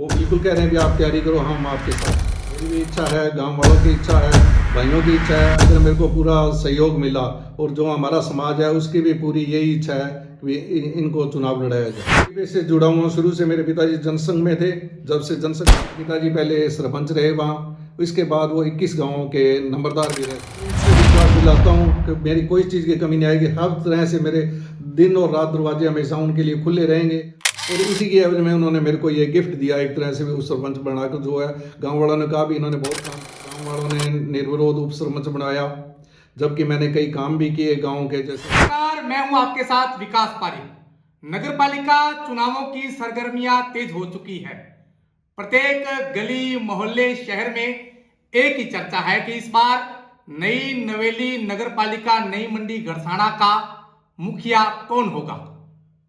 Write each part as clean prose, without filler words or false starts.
वो बिल्कुल कह रहे हैं कि आप तैयारी करो, हम आपके साथ। मेरी भी इच्छा है, गांव वालों की इच्छा है, भाइयों की इच्छा है, अगर मेरे को पूरा सहयोग मिला और जो हमारा समाज है उसकी भी पूरी यही इच्छा है कि इनको चुनाव लड़ाया जाए। टीवी से जुड़ा हुआ शुरू से। मेरे पिताजी जनसंघ में थे, जब से जनसंघ पिताजी पहले सरपंच रहे वहाँ, इसके बाद वो 21 गाँवों के नंबरदार भी रहे। इससे विश्वास दिलाता हूँ कि मेरी कोई चीज़ की कमी नहीं आएगी। हर तरह से मेरे दिन और रात दरवाजे हमेशा उनके लिए खुले रहेंगे। और इसी की एवज में उन्होंने मेरे को ये गिफ्ट दिया, एक तरह से उप सरपंच बनाकर, जो है गांव वालों ने कहा भी इन्होंने बहुत काम, गांव वालों ने निर्विरोध उप सरपंच बनाया, जबकि मैंने कई काम भी किए गांव के। जैसे नमस्कार, मैं हूं आपके साथ विकास पारी। नगर पालिका चुनावों की सरगर्मियां तेज हो चुकी है। प्रत्येक गली मोहल्ले शहर में एक ही चर्चा है कि इस बार नई नवेली नगर पालिका नई मंडी गड़साना का मुखिया कौन होगा।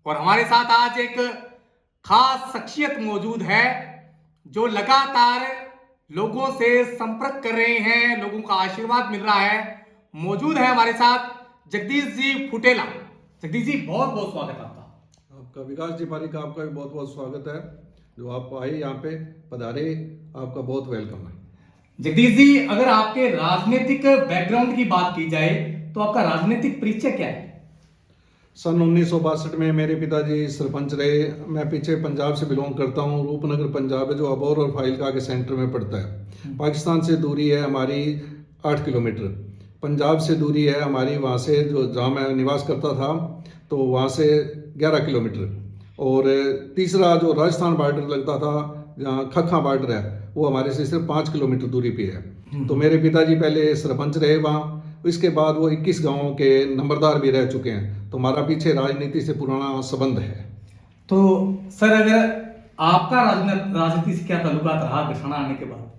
और हमारे साथ आज एक खास शख्सियत मौजूद है जो लगातार लोगों से संपर्क कर रहे हैं, लोगों का आशीर्वाद मिल रहा है। मौजूद है हमारे साथ जगदीश जी फुटेला। जगदीश जी, बहुत बहुत स्वागत है आपका। आपका विकास जी पारी का आपका भी बहुत बहुत स्वागत है, जो आप आए यहाँ पे पधारे, आपका बहुत वेलकम है। जगदीश जी, अगर आपके राजनीतिक बैकग्राउंड की बात की जाए तो आपका राजनीतिक परिचय क्या है? सन 1962 में मेरे पिताजी सरपंच रहे। मैं पीछे पंजाब से बिलोंग करता हूँ। रूपनगर पंजाब है, जो अबोर और फाइलका के सेंटर में पड़ता है। पाकिस्तान से दूरी है हमारी 8 किलोमीटर। पंजाब से दूरी है हमारी वहाँ से, जो जहाँ मैं निवास करता था, तो वहाँ से 11 किलोमीटर। और तीसरा जो राजस्थान बॉर्डर लगता था, जहाँ खखा बॉर्डर है, वो हमारे से सिर्फ 5 किलोमीटर दूरी पे है। तो मेरे पिताजी पहले सरपंच रहे वहाँ, इसके बाद वो 21 गांवों के नंबरदार भी रह चुके हैं। तो हमारा पीछे राजनीति से पुराना संबंध है। तो सर, अगर आपका राजनीति से क्या ताल्लुकात रहा गड़साना आने के बाद?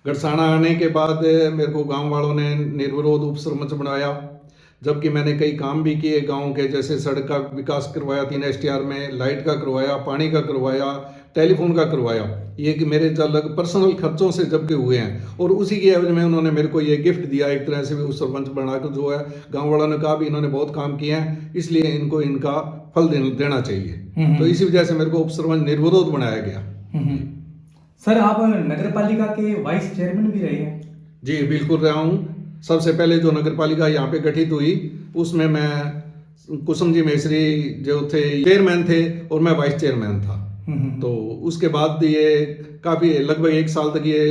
गड़साना आने के बाद मेरे को गांव वालों ने निर्विरोध उप सरपंच बनाया, जबकि मैंने कई काम भी किए गांव के। जैसे सड़क का विकास करवाया 3 STR में, लाइट का करवाया, पानी का करवाया, टेलीफोन का करवाया। ये कि मेरे अलग पर्सनल खर्चों से जबकि हुए हैं। और उसी की एवज में उन्होंने मेरे को ये गिफ्ट दिया, एक तरह से भी उप सरपंच बनाकर, जो है गांव वालों ने कहा भी इन्होंने बहुत काम किए हैं, इसलिए इनको इनका फल देना चाहिए। तो इसी वजह से मेरे को उप सरपंच निर्विरोध बनाया गया। सर, आप नगर पालिका के वाइस चेयरमैन भी रहे हैं? जी बिल्कुल रहा हूँ। सबसे पहले जो नगर पालिका यहाँ पे गठित हुई, उसमें मैं कुसुम जी मेसरी जो थे चेयरमैन थे और मैं वाइस चेयरमैन था। तो उसके बाद ये काफ़ी लगभग 1 साल तक ये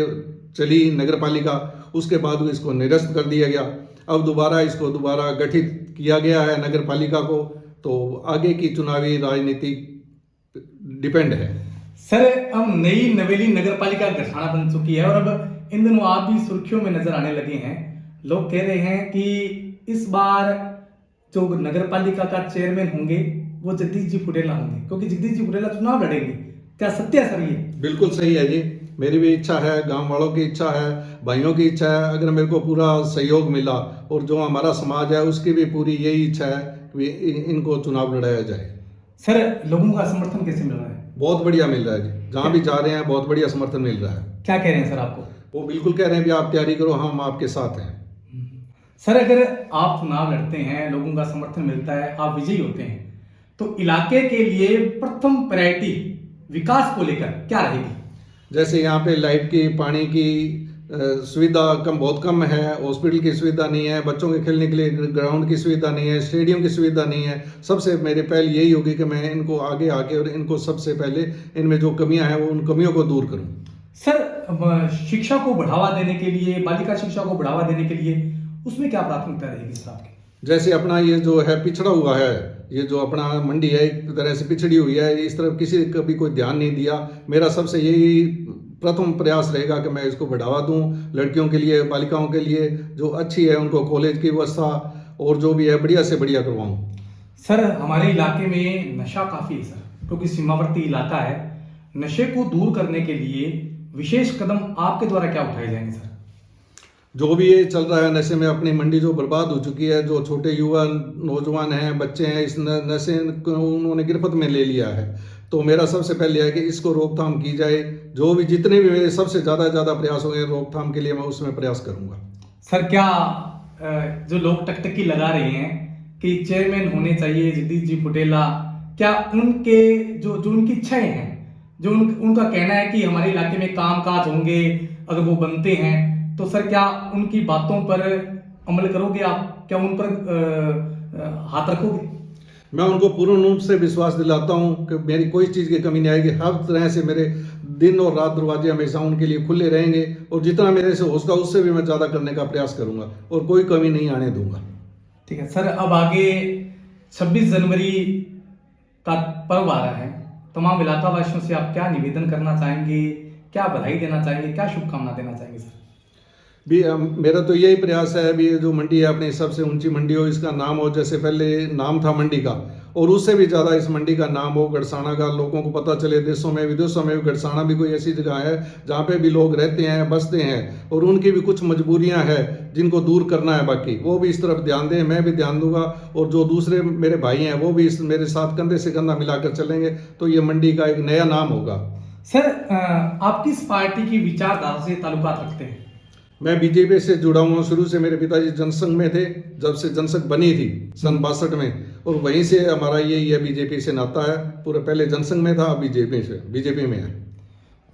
चली नगर पालिका। उसके बाद इसको निरस्त कर दिया गया। अब दोबारा इसको गठित किया गया है नगर पालिका को। तो आगे की चुनावी राजनीति डिपेंड है। सर, अब नई नवेली नगर पालिका गड़साना बन चुकी है और अब इन दिनों आप भी सुर्खियों में नजर आने लगे हैं। लोग कह रहे हैं कि इस बार जो नगर पालिका का चेयरमैन होंगे वो जगदीश जी फुटेला होंगे, क्योंकि जगदीश जी फुटेला चुनाव लड़ेंगे। क्या सत्य है सर ये? बिल्कुल सही है जी। मेरी भी इच्छा है, गांव वालों की इच्छा है, भाइयों की इच्छा है, अगर मेरे को पूरा सहयोग मिला और जो हमारा समाज है उसकी भी पूरी यही इच्छा है कि इनको चुनाव लड़ाया जाए। सर, लोगों का समर्थन कैसे मिल रहा है? बहुत बढ़िया मिल रहा है जी। जहाँ भी जा रहे हैं बहुत बढ़िया समर्थन मिल रहा है। क्या कह रहे हैं सर आपको? वो बिल्कुल कह रहे हैं कि आप तैयारी करो, हम आपके साथ हैं। सर, अगर आप चुनाव लड़ते हैं, लोगों का समर्थन मिलता है, आप विजयी होते हैं, तो इलाके के लिए प्रथम प्रायोरिटी विकास को लेकर क्या रहेगी? जैसे यहाँ पे लाइट की, पानी की सुविधा बहुत कम है, हॉस्पिटल की सुविधा नहीं है, बच्चों के खेलने के लिए ग्राउंड की सुविधा नहीं है, स्टेडियम की सुविधा नहीं है। सबसे मेरी पहल यही होगी कि मैं इनको आगे आके और इनको सबसे पहले इनमें जो कमियां हैं वो उन कमियों को दूर करूं। सर, शिक्षा को बढ़ावा देने के लिए, बालिका शिक्षा को बढ़ावा देने के लिए उसमें क्या प्राथमिकता रहेगी सर आपकी? जैसे अपना ये जो है पिछड़ा हुआ है, ये जो अपना मंडी है एक तरह से पिछड़ी हुई है, इस तरफ किसी कभी कोई ध्यान नहीं दिया। मेरा सबसे यही प्रथम प्रयास रहेगा कि मैं इसको बढ़ावा दूं। लड़कियों के लिए, बालिकाओं के लिए जो अच्छी है उनको कॉलेज की व्यवस्था और जो भी है बढ़िया से बढ़िया करवाऊं। सर, हमारे इलाके में नशा काफी है सर, क्योंकि सीमावर्ती इलाका है। नशे को दूर करने के लिए विशेष कदम आपके द्वारा क्या उठाए जाएंगे सर? जो भी ये चल रहा है नशे में, अपनी मंडी जो बर्बाद हो चुकी है, जो छोटे युवा नौजवान हैं, बच्चे हैं, इस नशे को उन्होंने गिरफ्त में ले लिया है। तो मेरा सबसे पहले है कि इसको रोकथाम की जाए। जो भी जितने भी मेरे सबसे ज़्यादा प्रयास होंगे रोकथाम के लिए, मैं उसमें प्रयास करूंगा। सर, क्या जो लोग टकटकी लगा रहे हैं कि चेयरमैन होने चाहिए जगदीश जी फुटेला, क्या उनके जो उनकी इच्छाएं हैं जो उनका कहना है कि हमारे इलाके में काम काज होंगे अगर वो बनते हैं, तो सर क्या उनकी बातों पर अमल करोगे आप? क्या उन पर हाथ रखोगे? मैं उनको पूर्ण रूप से विश्वास दिलाता हूँ कि मेरी कोई चीज़ की कमी नहीं आएगी। हर तरह से मेरे दिन और रात दरवाजे हमेशा उनके लिए खुले रहेंगे और जितना मेरे से हो सका उससे भी मैं ज़्यादा करने का प्रयास करूँगा और कोई कमी नहीं आने दूंगा। ठीक है सर, अब आगे 26 जनवरी का पर्व आ रहा है, तमाम इलाका वासियों से आप क्या निवेदन करना चाहेंगे, क्या बधाई देना चाहेंगे, क्या शुभकामना देना चाहेंगे सर? भी मेरा तो यही प्रयास है भी ये जो मंडी है अपनी सबसे ऊंची मंडी हो, इसका नाम हो जैसे पहले नाम था मंडी का, और उससे भी ज़्यादा इस मंडी का नाम हो, गड़साना का लोगों को पता चले, देशों में विदेशों में भी गड़साना भी कोई ऐसी जगह है जहाँ पे भी लोग रहते हैं, बसते हैं और उनकी भी कुछ मजबूरियाँ हैं जिनको दूर करना है, बाकी वो भी इस तरफ ध्यान दें, मैं भी ध्यान दूंगा और जो दूसरे मेरे भाई हैं वो भी इस मेरे साथ कंधे से कंधा मिलाकर चलेंगे तो ये मंडी का एक नया नाम होगा। सर आप किस पार्टी की विचारधारा से ताल्लुकात रखते हैं? मैं बीजेपी से जुड़ा हुआ हूँ, शुरू से मेरे पिताजी जनसंघ में थे, जब से जनसंघ बनी थी सन 62 में, और वहीं से हमारा यही है बीजेपी से नाता है। पूरा पहले जनसंघ में था, अब बीजेपी में है।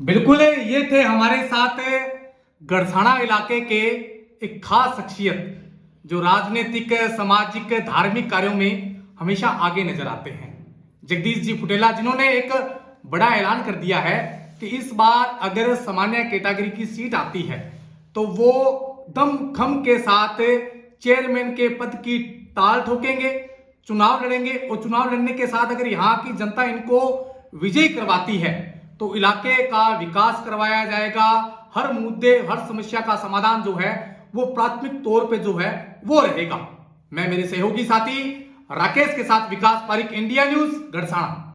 बिल्कुल, ये थे हमारे साथ गड़साना इलाके के एक खास शख्सियत जो राजनीतिक, सामाजिक, धार्मिक कार्यों में हमेशा आगे नजर आते हैं, जगदीश जी फुटेला, जिन्होंने एक बड़ा ऐलान कर दिया है कि इस बार अगर सामान्य कैटेगरी की सीट आती है तो वो दमखम के साथ चेयरमैन के पद की ताल ठोकेंगे, चुनाव लड़ेंगे और चुनाव लड़ने के साथ अगर यहाँ की जनता इनको विजयी करवाती है तो इलाके का विकास करवाया जाएगा। हर मुद्दे, हर समस्या का समाधान जो है वो प्राथमिक तौर पे जो है वो रहेगा। मैं मेरे सहयोगी साथी राकेश के साथ विकास पारिक, इंडिया न्यूज, गड़साना।